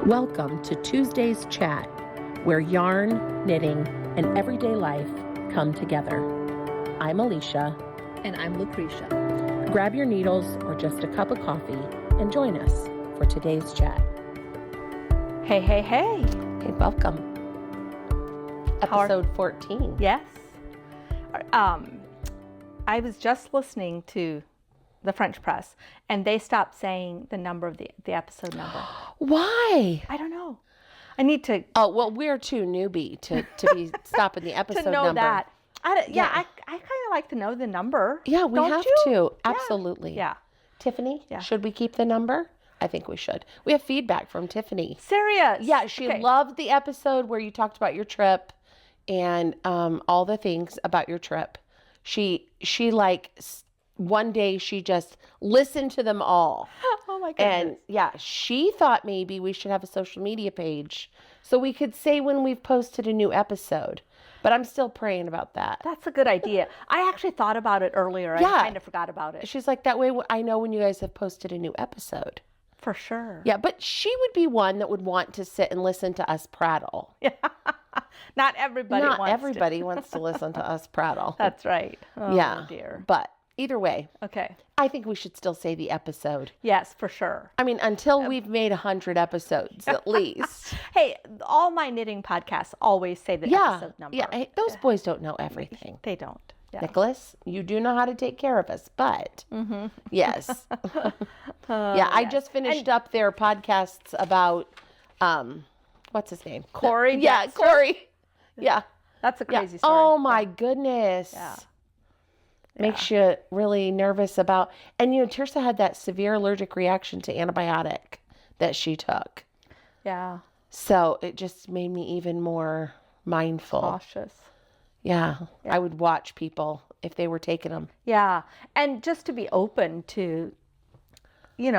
Welcome to Tuesday's Chat, where yarn, knitting, and everyday life come together. I'm Alicia. And I'm Lucretia. Grab your needles or just a cup of coffee and join us for today's chat. Hey. Hey, welcome. Episode 14. Yes. I was just listening to the French press, and they stopped saying the number of the episode number. Why? I don't know. I need to... Oh, well, we're too newbie to be stopping the episode to know number. that. I kind of like to know the number. Yeah, we Don't have you? to. Absolutely. Yeah. Tiffany, should we keep the number? I think we should. We have feedback from Tiffany. Serious? Yeah, she loved the episode where you talked about your trip and all the things about your trip. She one day she just listened to them all. Oh my goodness. And yeah, she thought maybe we should have a social media page so we could say when we've posted a new episode. But I'm still praying about that. That's a good idea. I actually thought about it earlier. Yeah. I kind of forgot about it. She's like, that way I know when you guys have posted a new episode. For sure. Yeah, but she would be one that would want to sit and listen to us prattle. Yeah. Not everybody wants to listen to us prattle. That's right. Oh, yeah. Dear. But either way. Okay. I think we should still say the episode. Yes, for sure. I mean, until we've made 100 episodes at least. Hey, all my knitting podcasts always say the episode number. Yeah, hey, those boys don't know everything. They don't. Yeah. Nicholas, you do know how to take care of us, but yes. I just finished up their podcasts about, what's his name? Corey. Yeah, Corey. Yeah. That's a crazy story. Oh my goodness. Yeah. Makes you really nervous about, and Tirsa had that severe allergic reaction to antibiotic that she took. Yeah. So it just made me even more mindful. Cautious. Yeah. I would watch people if they were taking them. Yeah. And just to be open to, if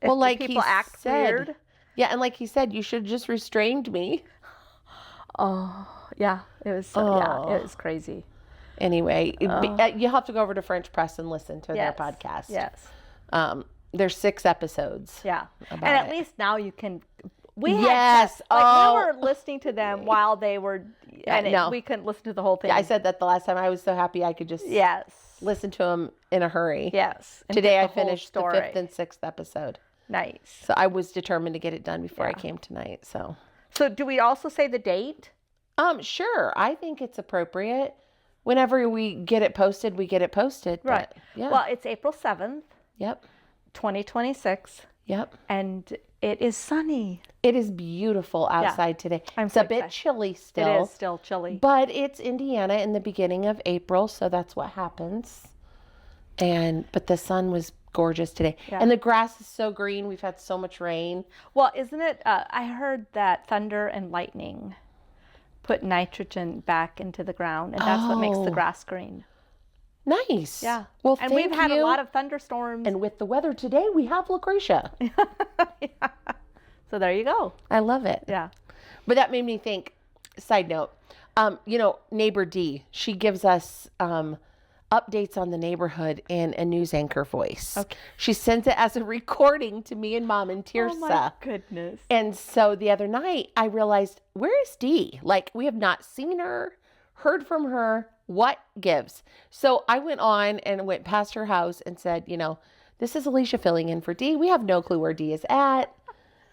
like people he act said, weird. Yeah. And like he said, you should have just restrained me. Oh, yeah. It was, it was crazy. Anyway, you'll have to go over to French Press and listen to their podcast. Yes. There's 6 episodes. Yeah. And at least now you can... We were listening to them while they were... we couldn't listen to the whole thing. Yeah, I said that the last time. I was so happy I could just listen to them in a hurry. Yes. Today I finished the 5th and 6th episode. Nice. So I was determined to get it done before I came tonight. So do we also say the date? Sure. I think it's appropriate. Whenever we get it posted, we get it posted. Right. But, yeah. Well, it's April 7th. Yep. 2026. Yep. And it is sunny. It is beautiful outside today. It's a bit chilly still. It is still chilly. But it's Indiana in the beginning of April, so that's what happens. But the sun was gorgeous today. Yeah. And the grass is so green. We've had so much rain. Well, isn't it? I heard that thunder and lightning put nitrogen back into the ground, and that's what makes the grass green. Nice. Yeah. Well, and we've had a lot of thunderstorms. And with the weather today, we have Lucretia. Yeah. So there you go. I love it. Yeah. But that made me think, side note, neighbor Dee, she gives us updates on the neighborhood in a news anchor voice. Okay. She sends it as a recording to me and Mom and Tirsa. Oh my goodness. And so the other night I realized, where is Dee? Like, we have not seen her, heard from her. What gives? So I went on and went past her house and said, this is Alicia filling in for Dee. We have no clue where Dee is at.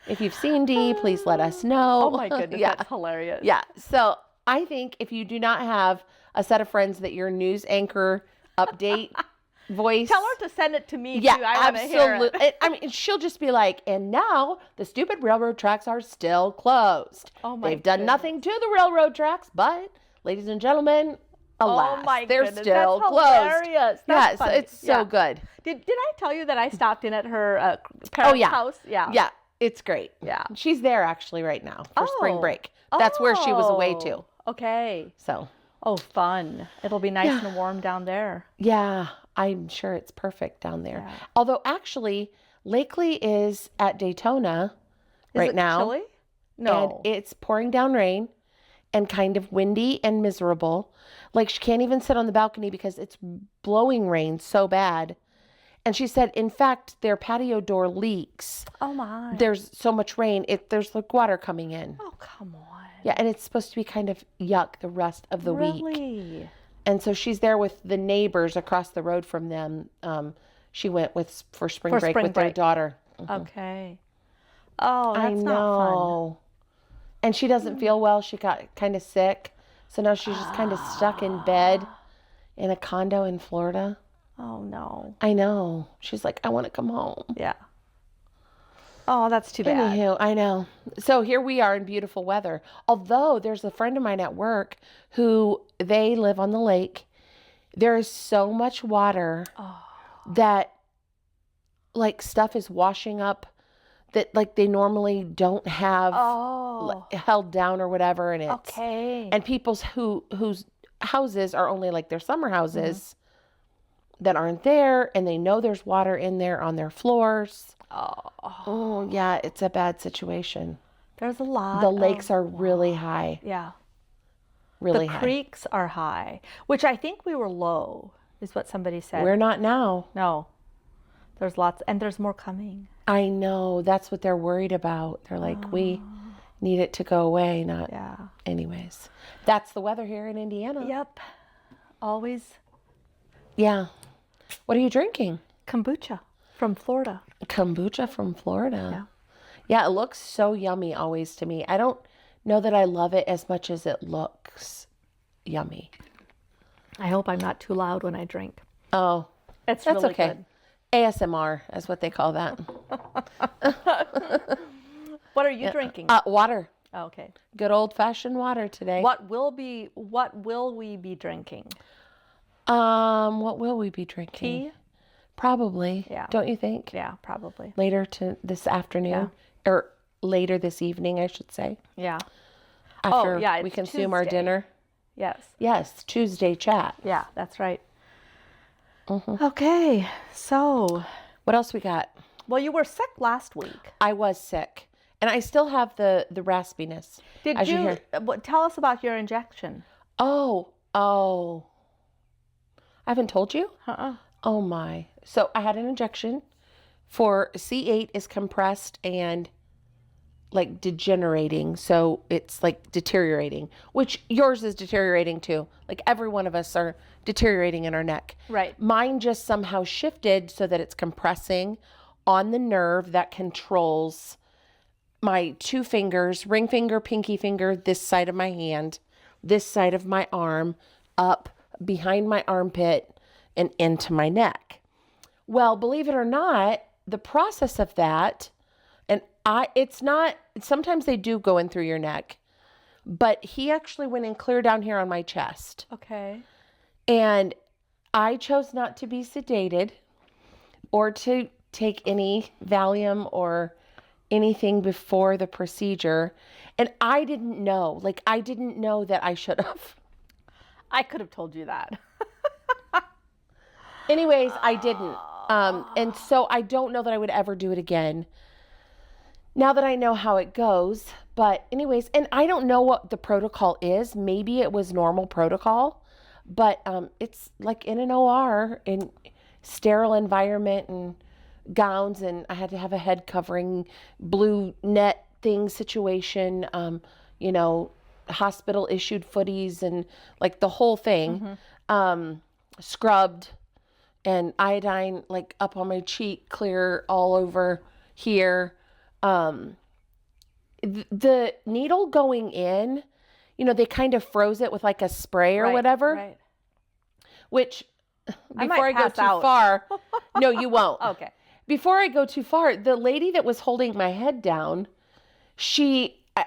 If you've seen Dee, please let us know. Oh my goodness, that's hilarious. Yeah. So I think if you do not have a set of friends that your news anchor update voice. Tell her to send it to me too. I want to hear it. I mean, she'll just be like, and now the stupid railroad tracks are still closed. Oh my They've done nothing to the railroad tracks, but ladies and gentlemen, alas, they're still closed. Hilarious. That's funny. So it's so good. Did I tell you that I stopped in at her parents' house? Yeah. Yeah. It's great. Yeah. She's there actually right now for spring break. That's where she was away to. Okay. So. Oh, fun. It'll be nice and warm down there. Yeah. I'm sure it's perfect down there. Yeah. Although actually, Lakely is at Daytona right now. Is it chilly? No. And it's pouring down rain and kind of windy and miserable. Like she can't even sit on the balcony because it's blowing rain so bad. And she said, in fact, their patio door leaks. Oh my. There's so much rain. There's like water coming in. Oh, come on. Yeah, and it's supposed to be kind of yuck the rest of the week. Really? And so she's there with the neighbors across the road from them. She went for spring break with their daughter. Okay. Oh, that's I know. And she doesn't feel well. She got kind of sick. So now she's just kind of stuck in bed in a condo in Florida. Oh, no. I know. She's like, I want to come home. Yeah. Oh, that's too bad. Anywho, I know. So here we are in beautiful weather. Although there's a friend of mine at work who they live on the lake. There is so much water that like stuff is washing up that like they normally don't have held down or whatever. And it's and people's whose houses are only like their summer houses that aren't there, and they know there's water in there on their floors. Oh yeah, it's a bad situation. There's a lot. The lakes are really high. Yeah. Really high. The creeks are high, which I think we were low, is what somebody said. We're not now. No. There's lots, and there's more coming. I know. That's what they're worried about. They're like, we need it to go away, not. Yeah. Anyways, that's the weather here in Indiana. Yep. Always. Yeah. What are you drinking? Kombucha from Florida. Kombucha from Florida. Yeah. Yeah, it looks so yummy always to me. I don't know that I love it as much as it looks yummy. I hope I'm not too loud when I drink. Oh, That's really okay. Good. ASMR is what they call that. What are you drinking? Water. Oh, okay. Good old-fashioned water today. What will we be drinking? What will we be drinking? Tea? Probably. Yeah. Don't you think? Yeah, probably. Later this afternoon or later this evening, I should say. Yeah. After it's we consume our Tuesday. dinner. Yes. Yes, Tuesday chat. Yeah, that's right. Okay, so What else we got? well, you were sick last week. I was sick, and I still have the raspiness. Did as you hear. tell us about your injection? Oh. I haven't told you? Oh my. So I had an injection for C8 is compressed and like degenerating. So it's like deteriorating, which yours is deteriorating too. Like every one of us are deteriorating in our neck. Right. Mine just somehow shifted so that it's compressing on the nerve that controls my two fingers, ring finger, pinky finger, this side of my hand, this side of my arm, up behind my armpit and into my neck. Well, believe it or not, the process of that, and it's not, sometimes they do go in through your neck, but he actually went in clear down here on my chest. Okay. And I chose not to be sedated or to take any Valium or anything before the procedure. And I didn't know that I should have. I could have told you that. Anyways, I didn't. And so I don't know that I would ever do it again now that I know how it goes. But anyways, and I don't know what the protocol is. Maybe it was normal protocol, but it's like in an OR in sterile environment and gowns, and I had to have a head covering, blue net thing situation, hospital issued footies and like the whole thing, scrubbed and iodine like up on my cheek, clear all over here. The needle going in, they kind of froze it with like a spray or whatever, Right. which before I go pass too out. far, no, you won't. Okay. Before I go too far, the lady that was holding my head down,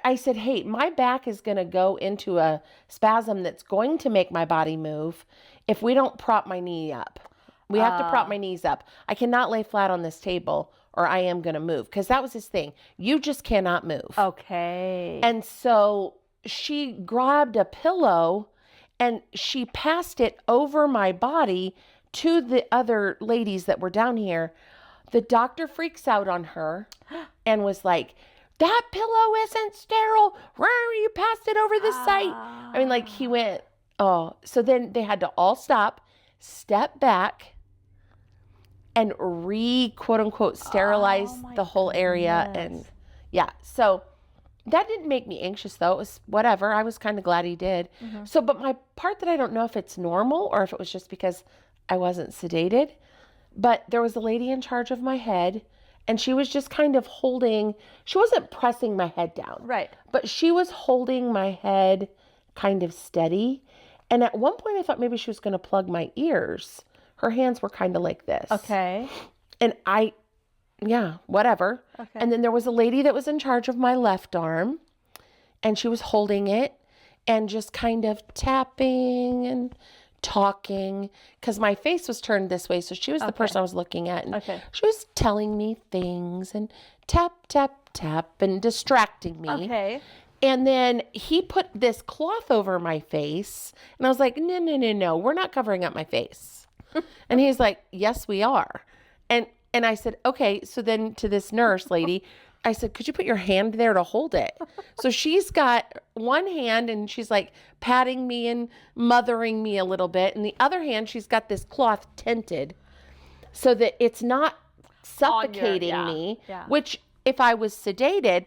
I said, hey, my back is going to go into a spasm that's going to make my body move if we don't prop my knee up. We have to prop my knees up. I cannot lay flat on this table or I am going to move, because that was his thing. You just cannot move. Okay. And so she grabbed a pillow and she passed it over my body to the other ladies that were down here. The doctor freaks out on her and was like, that pillow isn't sterile. You passed it over the site. I mean, like he went, oh. So then they had to all step back. and quote unquote sterilize my the whole area. goodness. And yeah, so that didn't make me anxious though. It was whatever. I was kind of glad he did. So, but my part that I don't know if it's normal or if it was just because I wasn't sedated, but there was a lady in charge of my head and she was just kind of she wasn't pressing my head down. Right. But she was holding my head kind of steady. And at one point I thought maybe she was going to plug my ears. Her hands were kind of like this. Okay. And yeah, whatever. Okay. And then there was a lady that was in charge of my left arm and she was holding it and just kind of tapping and talking because my face was turned this way. So she was the person I was looking at. And she was telling me things and tap, tap, tap and distracting me. Okay. And then he put this cloth over my face and I was like, no, we're not covering up my face. And he's like, yes, we are. And I said, okay. So then to this nurse lady, I said, could you put your hand there to hold it? So she's got one hand and she's like patting me and mothering me a little bit. And the other hand, she's got this cloth tinted so that it's not suffocating me, which if I was sedated,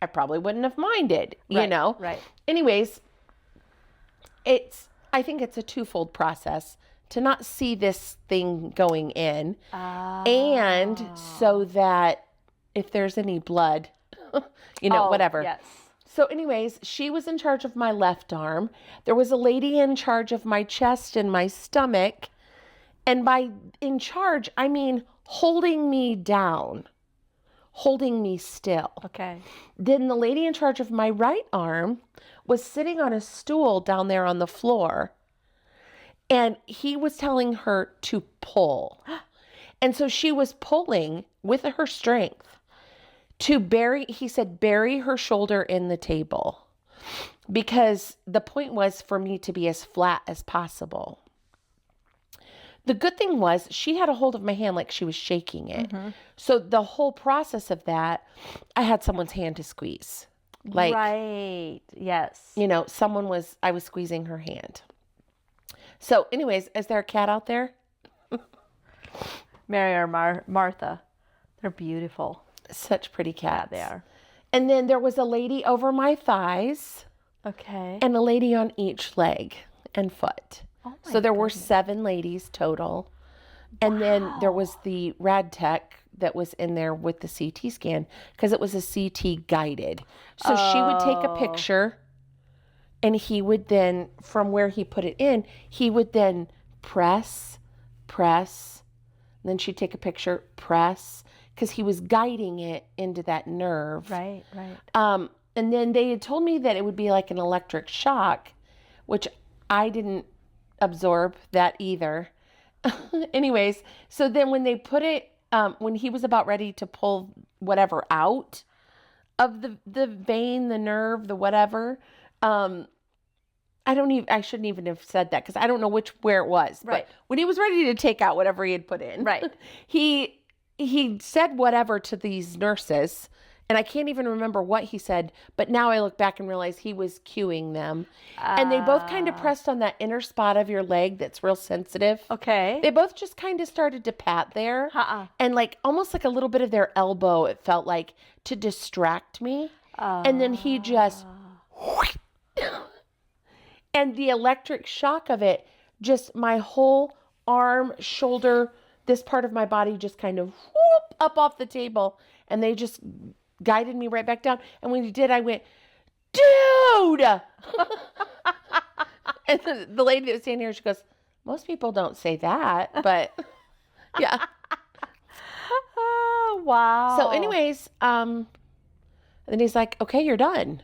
I probably wouldn't have minded, you know? Right. Anyways, I think it's a twofold process to not see this thing going in and so that if there's any blood, whatever. Yes. So anyways, she was in charge of my left arm. There was a lady in charge of my chest and my stomach. And by in charge, I mean holding me down, holding me still. Okay. Then the lady in charge of my right arm was sitting on a stool down there on the floor. And he was telling her to pull. And so she was pulling with her strength to he said, bury her shoulder in the table. Because the point was for me to be as flat as possible. The good thing was she had a hold of my hand like she was shaking it. So the whole process of that, I had someone's hand to squeeze. Like, right. Yes. I was squeezing her hand. So anyways, is there a cat out there? Mary or Martha. They're beautiful. Such pretty cats. Yeah, they are. And then there was a lady over my thighs. Okay. And a lady on each leg and foot. Oh my So there were goodness. 7 ladies total. And then there was the rad tech that was in there with the CT scan because it was a CT guided. So she would take a picture and he would then, from where he put it in, he would then press, and then she'd take a picture, press, because he was guiding it into that nerve. Right, right. And then they had told me that it would be like an electric shock, which I didn't absorb that either. Anyways, so then when they put it, when he was about ready to pull whatever out of the vein, the nerve, the whatever, I shouldn't even have said that because I don't know where it was. Right. But when he was ready to take out whatever he had put in, Right. he said whatever to these nurses, and I can't even remember what he said, but now I look back and realize he was cueing them. And they both kind of pressed on that inner spot of your leg that's real sensitive. Okay. They both just kind of started to pat there. And like almost like a little bit of their elbow, it felt like, to distract me. And then he just, and the electric shock of it, just my whole arm, shoulder, this part of my body just kind of whoop up off the table. And they just guided me right back down. And when he did, I went, dude! And the lady that was standing here, she goes, most people don't say that, but yeah. Oh, wow. So anyways, then he's like, okay, you're done.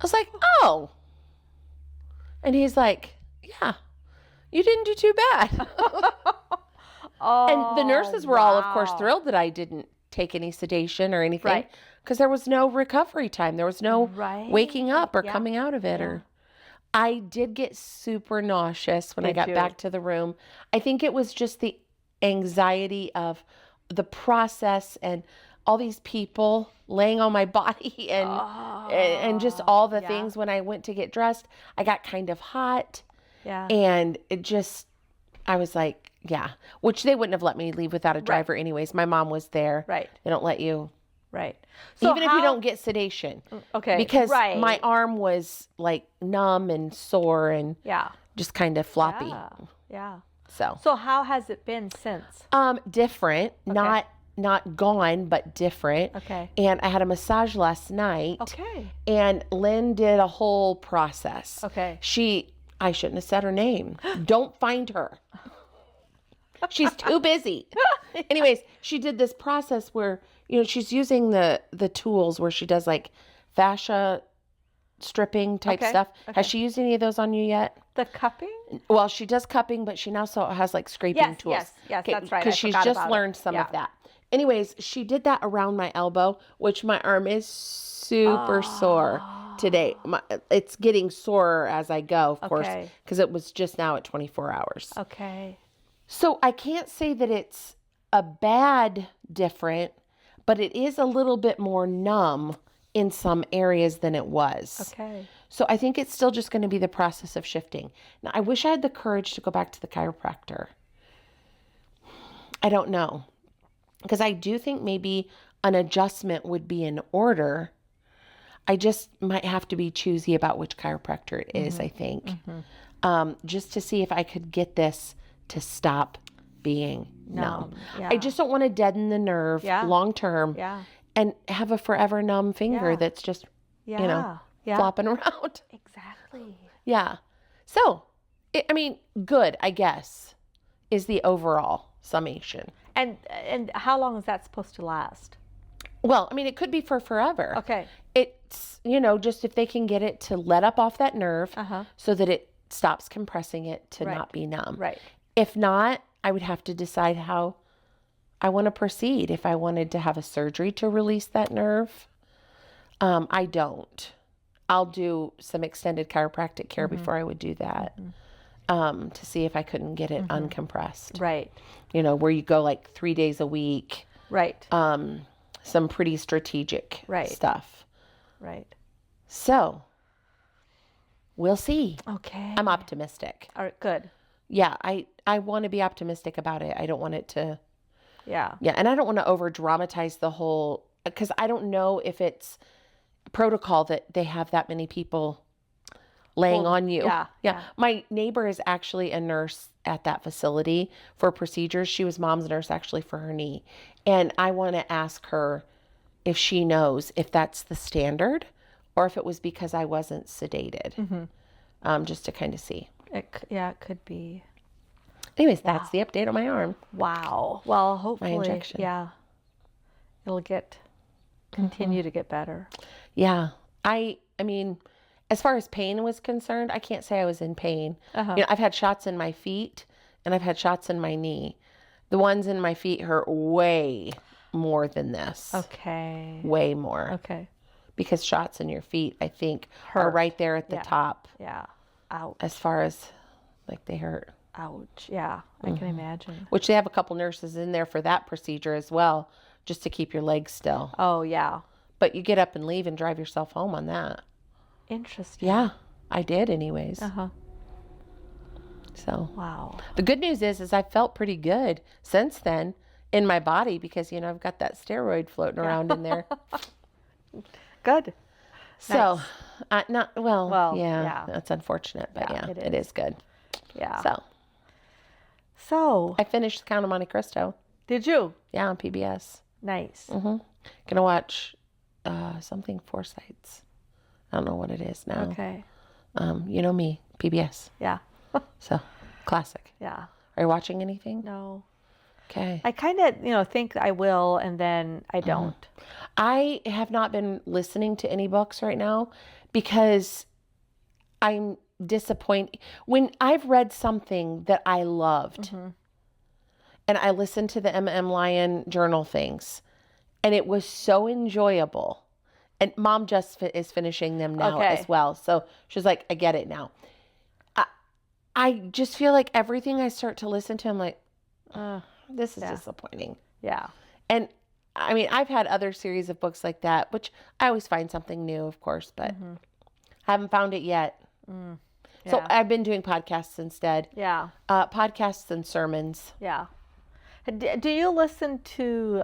I was like, oh. And he's like, yeah, you didn't do too bad. And the nurses were all, of course, thrilled that I didn't take any sedation or anything. Because there was no recovery time. There was no waking up or coming out of it. I did get super nauseous when I got back to the room. I think it was just the anxiety of the process and all these people laying on my body and just all the things. When I went to get dressed, I got kind of hot. Yeah. And it just, I was like, Yeah, which they wouldn't have let me leave without a driver anyways. My mom was there. Right. They don't let you. Right. So Even if you don't get sedation. Okay. Because right. my arm was like numb and sore and Yeah. just kind of floppy. Yeah. Yeah. So So how has it been since? Different, not gone, but different. Okay. And I had a massage last night. Okay. And Lynn did a whole process. Okay. I shouldn't have said her name. Don't find her. She's too busy. Anyways, she did this process where, she's using the tools where she does like fascia stripping type stuff. Okay. Has she used any of those on you yet? The cupping? Well, she does cupping, but she now also has like scraping tools. Yes, that's right. Because she's just learned some of that. Anyways, she did that around my elbow, which my arm is super sore today. It's getting sorer as I go, of course, because it was just now at 24 hours. Okay. So I can't say that it's a bad different, but it is a little bit more numb in some areas than it was. Okay. So I think it's still just going to be the process of shifting. Now, I wish I had the courage to go back to the chiropractor. I don't know. Because I do think maybe an adjustment would be in order. I just might have to be choosy about which chiropractor it is, I think. Just to see if I could get this to stop being numb. Yeah. I just don't want to deaden the nerve long term and have a forever numb finger that's just, flopping around. Exactly. Yeah. So, good, I guess, is the overall summation. And how long is that supposed to last? Well, it could be for forever. Okay. It's, just if they can get it to let up off that nerve so that it stops compressing it to not be numb. Right. If not, I would have to decide how I want to proceed. If I wanted to have a surgery to release that nerve, I don't. I'll do some extended chiropractic care before I would do that to see if I couldn't get it uncompressed. Right. Where you go like 3 days a week. Right. Some pretty strategic stuff. Right. So, we'll see. Okay. I'm optimistic. All right, good. Yeah, I want to be optimistic about it. I don't want it to... Yeah. Yeah, and I don't want to over dramatize the whole... Because I don't know if it's protocol that they have that many people laying on you. Yeah. My neighbor is actually a nurse at that facility for procedures. She was mom's nurse actually for her knee. And I want to ask her if she knows if that's the standard or if it was because I wasn't sedated. Just to kind of see. It could be. Anyways, that's the update on my arm. Wow. Well, hopefully, My injection. It'll continue to get better. Yeah. I mean, as far as pain was concerned, I can't say I was in pain. I've had shots in my feet and I've had shots in my knee. The ones in my feet hurt way more than this. Okay. Way more. Okay. Because shots in your feet, I think, are right there at the top. Yeah. Ouch. As far as, like, they hurt. Ouch. Yeah. I can imagine. Which they have a couple nurses in there for that procedure as well, just to keep your legs still. Oh, yeah. But you get up and leave and drive yourself home on that. Interesting. Yeah. I did anyways. So. Wow. The good news is I felt pretty good since then in my body because, I've got that steroid floating around in there. Good. So, Nice. yeah, that's unfortunate, but it is good. Yeah. So, I finished Count of Monte Cristo. Did you? Yeah, on PBS. Nice. Gonna watch something Forsyths. I don't know what it is now. Okay. You know me, PBS. Yeah. So, classic. Yeah. Are you watching anything? No. Okay. I kind of, think I will, and then I don't. I have not been listening to any books right now because I'm disappointed. When I've read something that I loved and I listened to the M.M. Lyon journal things and it was so enjoyable. And Mom just is finishing them now as well. So she's like, I get it now. I just feel like everything I start to listen to, I'm like, this is disappointing. Yeah. And I've had other series of books like that, which I always find something new, of course, but haven't found it yet. So Yeah. I've been doing podcasts instead. Yeah. Podcasts and sermons. Yeah. Do you listen to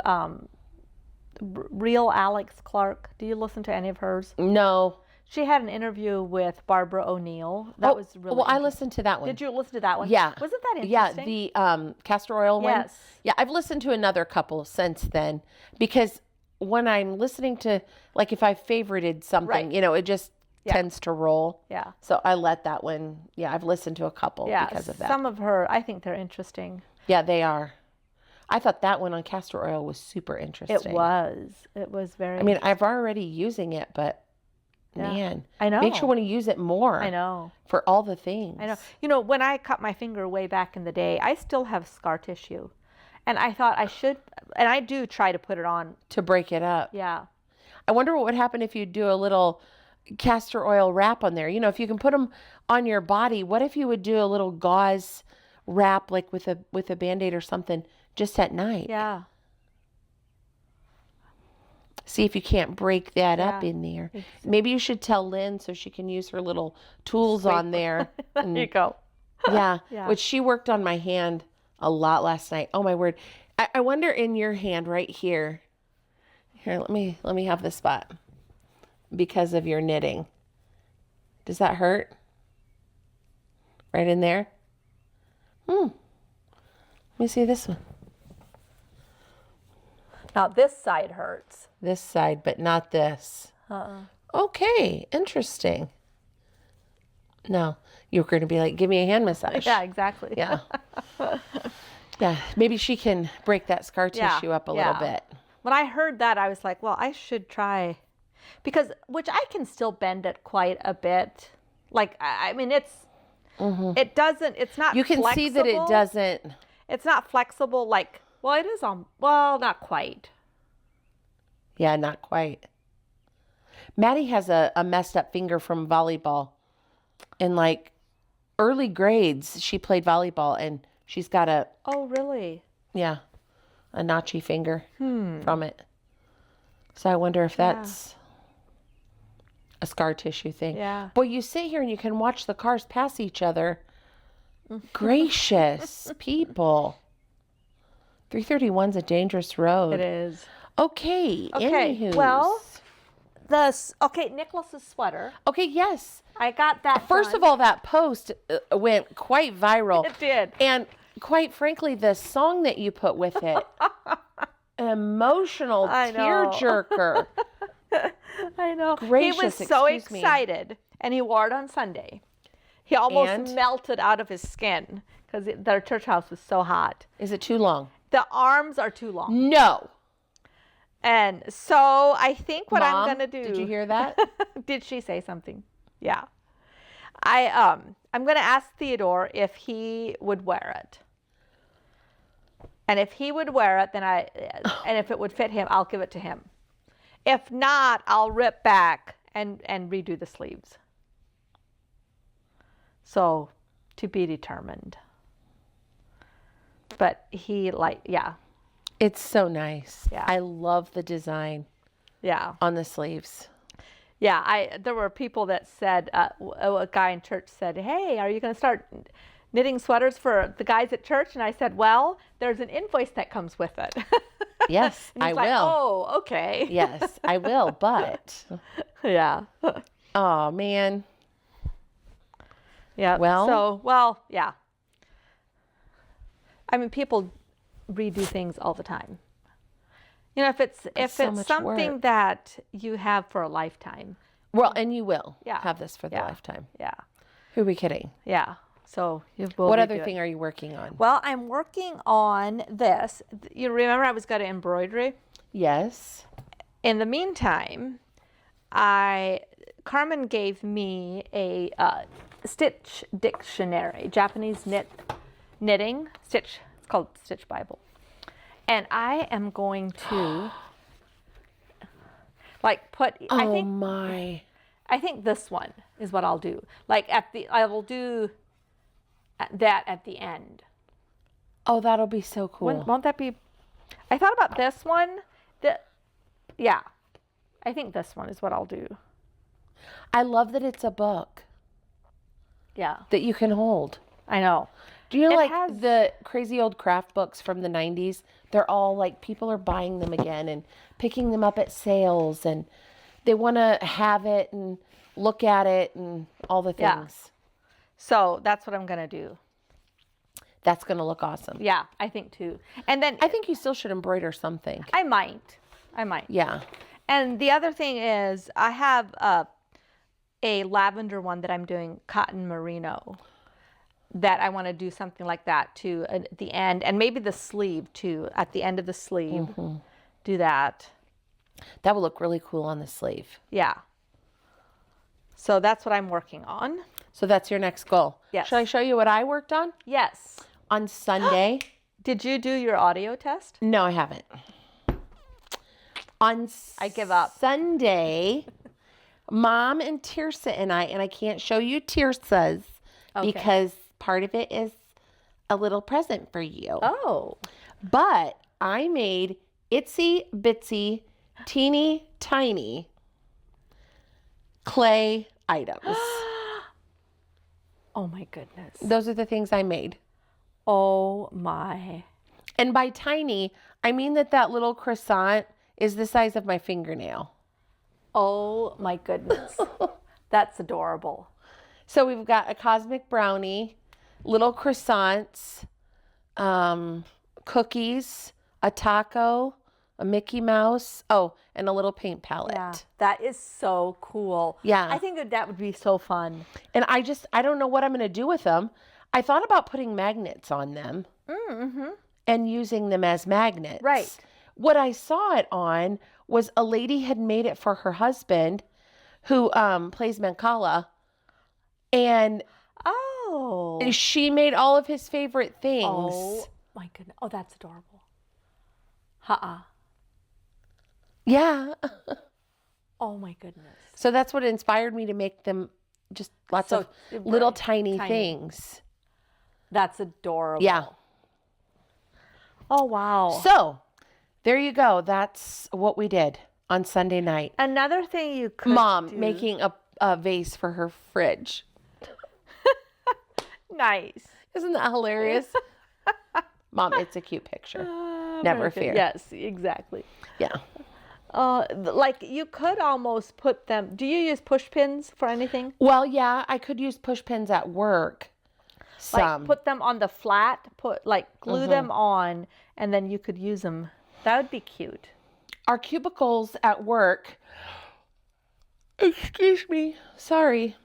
Real Alex Clark? Do you listen to any of hers? No. She had an interview with Barbara O'Neill. That was really Well, I interesting. listened to that one. Did you listen to that one? Yeah. Wasn't that Yeah, interesting? the castor oil one. Yes. Yeah, I've listened to another couple since then because when I'm listening to, like if I favorited something, Right. you know, it just Yeah. tends to roll. Yeah. So I let that one. Yeah, I've listened to a couple Yeah. because of that. Some of her, I think they're interesting. Yeah, they are. I thought that one on castor oil was super interesting. It was. It was very. I mean, I've already using it, but Yeah. man, I know. makes you want to use it more. I know. For all the things. I know. You know, when I cut my finger way back in the day, I still have scar tissue. And I thought I should, and I do try to put it on. To break it up. Yeah. I wonder what would happen if you do a little castor oil wrap on there. You know, if you can put them on your body, what if you would do a little gauze wrap like with a Band-Aid or something just at night? Yeah. See if you can't break that up Yeah. in there. Maybe you should tell Lynn so she can use her little tools on there. There you go. Yeah. Yeah. Which she worked on my hand a lot last night. Oh my word. I wonder in your hand right here. Here, let me have this spot. Because of your knitting. Does that hurt? Right in there? Let me see this one. Now this side hurts. This side, but not this. Okay, interesting. No, you were going to be like, give me a hand massage. Yeah, exactly. Yeah. Yeah, maybe she can break that scar Yeah, tissue up a little bit. When I heard that, I was like, well, I should try. Because, which I can still bend it quite a bit. Like, I mean, it doesn't, it's not You can see that it flexible. doesn't. It's not flexible like, well, it is well, not quite. Yeah, not quite. Maddie has a messed up finger from volleyball. In like early grades, she played volleyball and she's got a notchy finger from it. So I wonder if that's a scar tissue thing. Yeah. Boy, you sit here and you can watch the cars pass each other. Gracious people. 331's a dangerous road. It is. Okay. Anywho. Well, Nicholas's sweater. Okay, yes. I got that. First of all, that post went quite viral. It did. And quite frankly, the song that you put with it, an emotional I know. tearjerker. I know. Gracious, he was so excuse me. excited, and he wore it on Sunday. He almost And? melted out of his skin because their church house was so hot. Is it too long? The arms are too long. No. And so I think what Mom, I'm going to do. did you hear that? Did she say something? Yeah. I'm going to ask Theodore if he would wear it. And if he would wear it, then and if it would fit him, I'll give it to him. If not, I'll rip back and redo the sleeves. So, to be determined. But It's so nice. Yeah. I love the design yeah. on the sleeves. Yeah, there were people that said, a guy in church said, hey, are you going to start knitting sweaters for the guys at church? And I said, well, there's an invoice that comes with it. Yes, And he's I like, will. oh, okay. Yes, I will, but Yeah. oh man. Yeah. Well? Yeah. I mean, people redo things all the time. You know, if it's so much something work. that you have for a lifetime. Well, and you will Yeah. have this for the Yeah. lifetime. Yeah. Who are we kidding? Yeah. So you will What redo other it. thing are you working on? Well, I'm working on this. You remember I was good at embroidery? Yes. In the meantime, Carmen gave me a stitch dictionary, Japanese knitting stitch. It's called Stitch Bible, and I am going to put. Oh my. I think this one is what I'll do. I will do that at the end. Oh, that'll be so cool. Won't that be? I thought about this one. Yeah, I think this one is what I'll do. I love that it's a book. Yeah. that you can hold. I know. Do you It like has- the crazy old craft books from the 90s? They're all like, people are buying them again and picking them up at sales, and they want to have it and look at it and all the Yeah. things. So that's what I'm going to do. That's going to look awesome. Yeah, I think too. And then I think you still should embroider something. I might. Yeah. And the other thing is I have a lavender one that I'm doing cotton merino that I want to do something like that too at the end, and maybe the sleeve too, at the end of the sleeve. Do that. That would look really cool on the sleeve. Yeah. So that's what I'm working on. So that's your next goal. Yes. Should I show you what I worked on? Yes. On Sunday. Did you do your audio test? No, I haven't. On I give up. Sunday, Mom and Tirsa and I can't show you Tirsa's because part of it is a little present for you. Oh. But I made itsy bitsy, teeny tiny clay items. Oh my goodness. Those are the things I made. Oh my. And by tiny, I mean that little croissant is the size of my fingernail. Oh my goodness. That's adorable. So we've got a cosmic brownie, little croissants, cookies, a taco, a Mickey Mouse, and a little paint palette. Yeah, that is so cool. Yeah. I think that would be so fun. And I don't know what I'm going to do with them. I thought about putting magnets on them and using them as magnets. Right. What I saw it on was a lady had made it for her husband who plays Mancala. And she made all of his favorite things. Oh my goodness. Oh, that's adorable. Yeah. Oh my goodness. So that's what inspired me to make them, just lots of little tiny things. That's adorable. Yeah. Oh, wow. So there you go. That's what we did on Sunday night. Another thing you could Mom do. making a vase for her fridge. Nice. Isn't that hilarious? Mom, it's a cute picture. Never fear. Yes, exactly. Yeah. Like you could almost put them. Do you use push pins for anything? Well, yeah, I could use push pins at work. Like put them on the flat, glue them on, and then you could use them. That would be cute. Our cubicles at work, excuse me, sorry,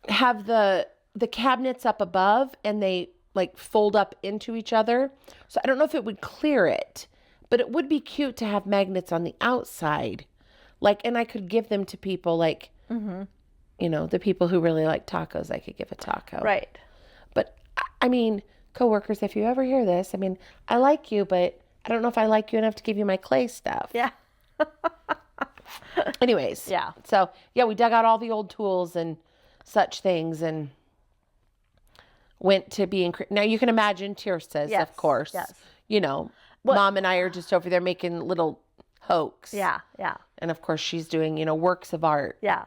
have the cabinets up above and they like fold up into each other. So I don't know if it would clear it, but it would be cute to have magnets on the outside. And I could give them to people the people who really like tacos, I could give a taco. Right. But I mean, coworkers, if you ever hear this, I mean, I like you, but I don't know if I like you enough to give you my clay stuff. Yeah. Anyways. Yeah. So, yeah, we dug out all the old tools and such things and went to being... Now, you can imagine Tirsa's, Yes, of course. yes. Mom and I are just over there making little hoax. Yeah, yeah. And, of course, she's doing, works of art. Yeah.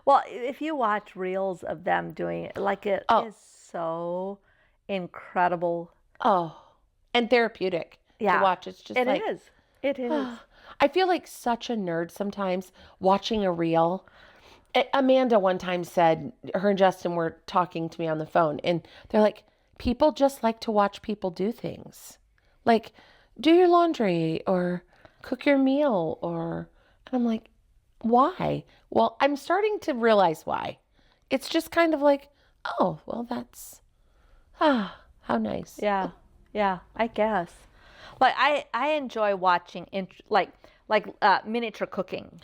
Well, if you watch reels of them doing it, it is so incredible. Oh, and therapeutic to watch. It's just It is. It is. I feel like such a nerd sometimes watching a reel. Amanda one time said, her and Justin were talking to me on the phone, and they're like, people just like to watch people do things. Like, do your laundry or cook your meal and I'm like, why? Well, I'm starting to realize why. It's just kind of like, oh, well, that's, how nice. Yeah, yeah, I guess. I enjoy watching miniature cooking.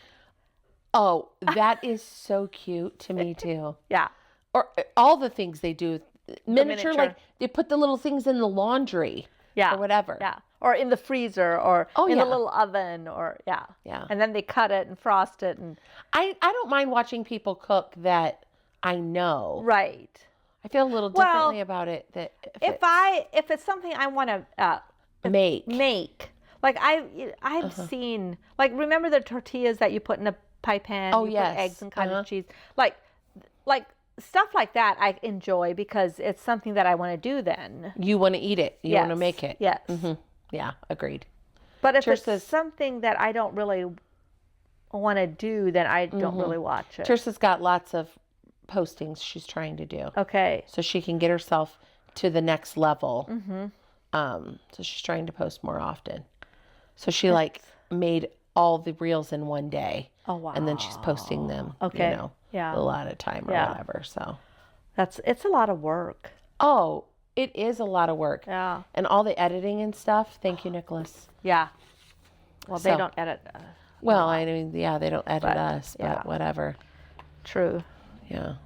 Oh, that is so cute to me too. Yeah. Or all the things they do. Miniature, miniature. like they put the little things in the laundry. Yeah. Or whatever. Yeah. Or in the freezer or in yeah. the little oven Yeah. And then they cut it and frost it and I don't mind watching people cook that I know. right. I feel a little differently about it that if it's something I want to make. like I've seen remember the tortillas that you put in a pie pan, Oh, you yes. put eggs and cottage cheese. Like stuff like that I enjoy because it's something that I want to do then. You want to eat it. You want to make it. Yes. Yeah, agreed. But if it's something that I don't really want to do, then I don't really watch it. Teresa's got lots of postings she's trying to do. Okay. So she can get herself to the next level. So she's trying to post more often. So she made all the reels in one day. Oh, wow. And then she's posting them, Okay. a lot of time or whatever. So it's a lot of work. Oh, it is a lot of work. Yeah. And all the editing and stuff. Thank you, Nicholas. Yeah. Well, they don't edit. Well, I mean, yeah, they don't edit us, but whatever. True. Yeah.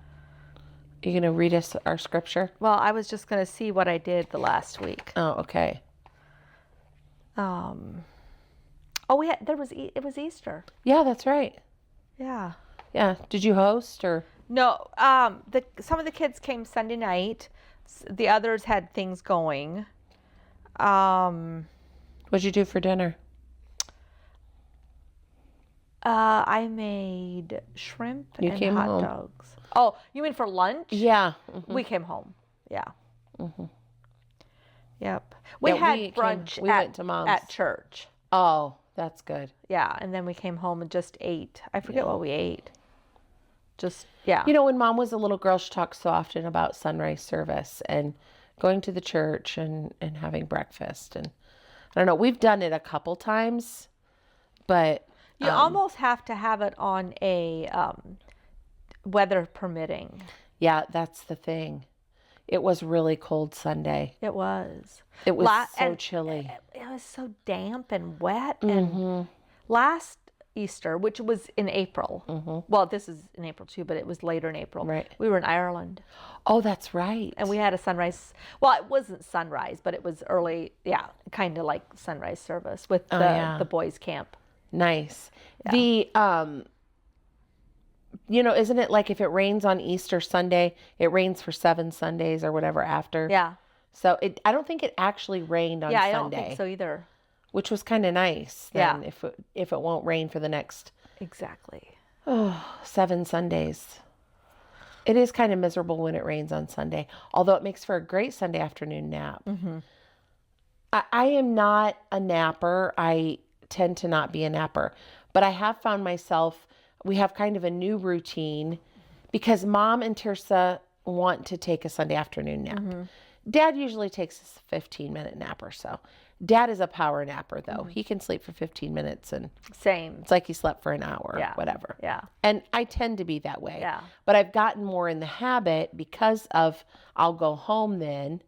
You going to read us our scripture? Well, I was just going to see what I did the last week. Oh, okay. It was Easter. Yeah, that's right. Yeah. Yeah. Did you host or? No. Some of the kids came Sunday night. The others had things going. What'd you do for dinner? I made shrimp and hot home. dogs. Oh, you mean for lunch? Yeah. We came home. Yeah. Yep. We had brunch went to Mom's. at church. Oh, that's good. Yeah, and then we came home and just ate. I forget what we ate. When Mom was a little girl, she talked so often about sunrise service and going to the church and having breakfast. And I don't know, we've done it a couple times, but you almost have to have it on a weather permitting. Yeah, that's the thing. It was really cold Sunday. It was. It was so chilly. It was so damp and wet. And last Easter, which was in April. Well, this is in April too, but it was later in April. Right. We were in Ireland. Oh, that's right. And we had a sunrise. Well, it wasn't sunrise, but it was early. Yeah, kind of like sunrise service with the boys' camp. Nice. Yeah. Isn't it like if it rains on Easter Sunday, it rains for 7 Sundays or whatever after? Yeah. So I don't think it actually rained on Sunday. Yeah, I don't think so either. Which was kind of nice. Then if it won't rain for the next 7 Sundays. It is kind of miserable when it rains on Sunday, although it makes for a great Sunday afternoon nap. I am not a napper. I tend to not be a napper, but I have found myself, we have kind of a new routine because Mom and Tirsa want to take a Sunday afternoon nap. Dad usually takes a 15-minute nap or so. Dad is a power napper, though. He can sleep for 15 minutes and same. It's like he slept for an hour, whatever. Yeah. And I tend to be that way. Yeah. But I've gotten more in the habit because of I'll go home then.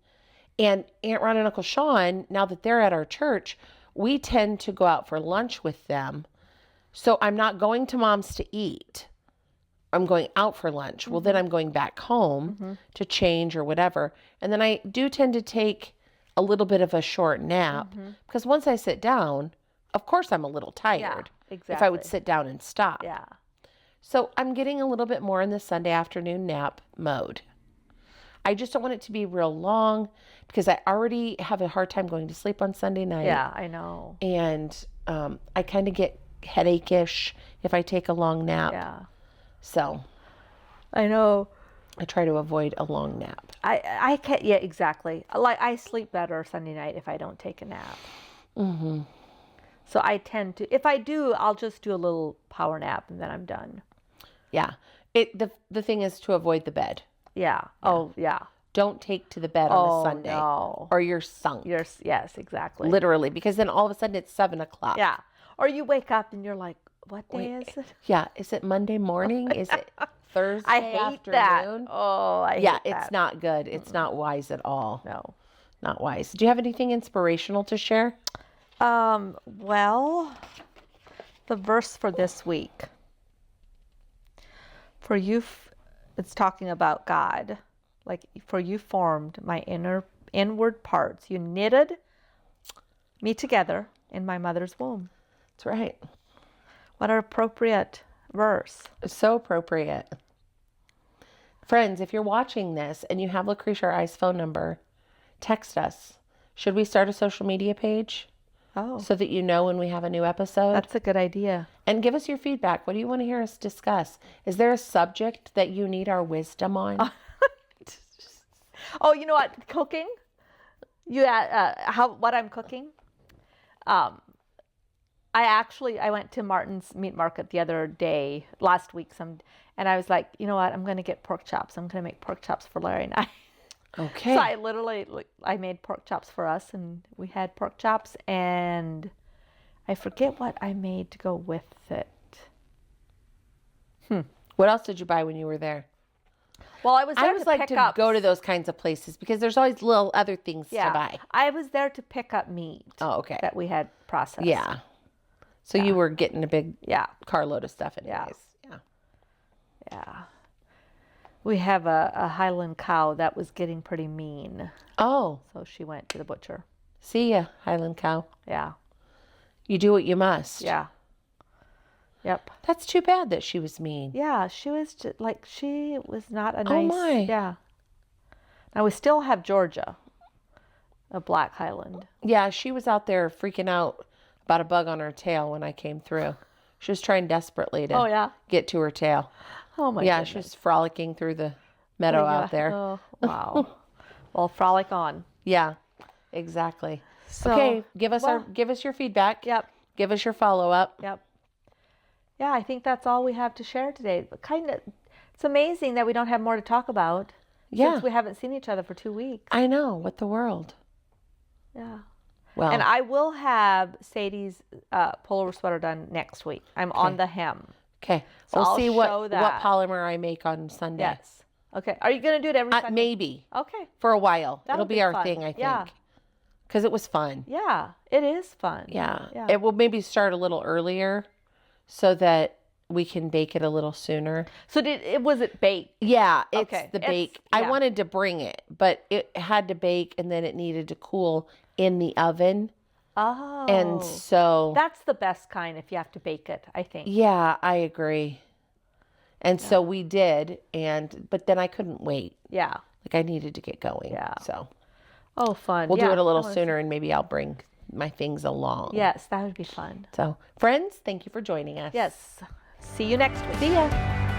And Aunt Ron and Uncle Sean, now that they're at our church, we tend to go out for lunch with them. So I'm not going to Mom's to eat. I'm going out for lunch. Well, then I'm going back home to change or whatever. And then I do tend to take a little bit of a short nap because once I sit down, of course I'm a little tired. Exactly. If I would sit down and stop. Yeah. So I'm getting a little bit more in the Sunday afternoon nap mode. I just don't want it to be real long because I already have a hard time going to sleep on Sunday night. Yeah, I know. And I kind of get headache-ish if I take a long nap. Yeah. So I know. I try to avoid a long nap. I can't. Yeah, exactly. Like I sleep better Sunday night if I don't take a nap. So I tend to. If I do, I'll just do a little power nap and then I'm done. Yeah. The thing is to avoid the bed. Yeah. Oh, yeah. Don't take to the bed on a Sunday. No. Or you're sunk. Yes, exactly. Literally, because then all of a sudden it's 7:00. Yeah. Or you wake up and you're like, what day is it? Yeah. Is it Monday morning? Is it Thursday I hate afternoon? that. Oh, I hate that. Yeah, it's not good. It's not wise at all. No. Not wise. Do you have anything inspirational to share? Well, the verse for this week. For you, it's talking about God. Like, for you formed my inward parts. You knitted me together in my mother's womb. That's right. What an appropriate verse. It's so appropriate. Friends, if you're watching this and you have Lucretia or I's phone number, text us. Should we start a social media page? Oh, so that you know when we have a new episode. that's a good idea. And give us your feedback. What do you want to hear us discuss? Is there a subject that you need our wisdom on? Oh, you know what? Cooking. What I'm cooking. I went to Martin's Meat Market the other day, last week, and I was like, you know what? I'm going to get pork chops. I'm going to make pork chops for Larry and I. Okay. So I made pork chops for us, and we had pork chops, and I forget what I made to go with it. What else did you buy when you were there? Well, I was there I always like to go to those kinds of places because there's always little other things to buy. I was there to pick up meat. Oh, okay. That we had processed. Yeah. So you were getting a big Yeah. carload of stuff anyways. Yeah. Yeah. We have a Highland cow that was getting pretty mean. Oh. So she went to the butcher. See ya, Highland cow. Yeah. You do what you must. Yeah. Yep. That's too bad that she was mean. Yeah, she was she was not a nice. Oh my. Yeah. Now we still have Georgia, a black Highland. Yeah, she was out there freaking out about a bug on her tail when I came through. She was trying desperately to get to her tail. Oh my Yeah, goodness. she was frolicking through the meadow out there. Oh, wow. Well, frolic on. Yeah, exactly. So, okay, give us your feedback. Yep. Give us your follow-up. Yep. Yeah, I think that's all we have to share today. It's amazing that we don't have more to talk about. Yeah. Since we haven't seen each other for 2 weeks. I know. What the world? Yeah. Well, And I will have Sadie's pullover sweater done next week. I'm on the hem. okay. So We'll I'll see show what that. polymer I make on Sunday. Yes. Okay. Are you going to do it every Sunday? Maybe. Okay. For a while. That'll It'll be be our fun. thing, I think. Yeah. Because it was fun. Yeah, it is fun. Yeah. Yeah. It will maybe start a little earlier so that we can bake it a little sooner. So was it baked? Yeah, it's Okay. the bake. yeah. I wanted to bring it, but it had to bake and then it needed to cool in the oven. Oh. And so, That's the best kind if you have to bake it, I think. yeah, I agree. And so we did, but then I couldn't wait. Yeah. Like I needed to get going. Yeah. So Oh, fun. we'll do it a little that was- sooner and maybe I'll bring my things along. Yes, that would be fun. So friends, thank you for joining us. Yes. See you next week. See ya.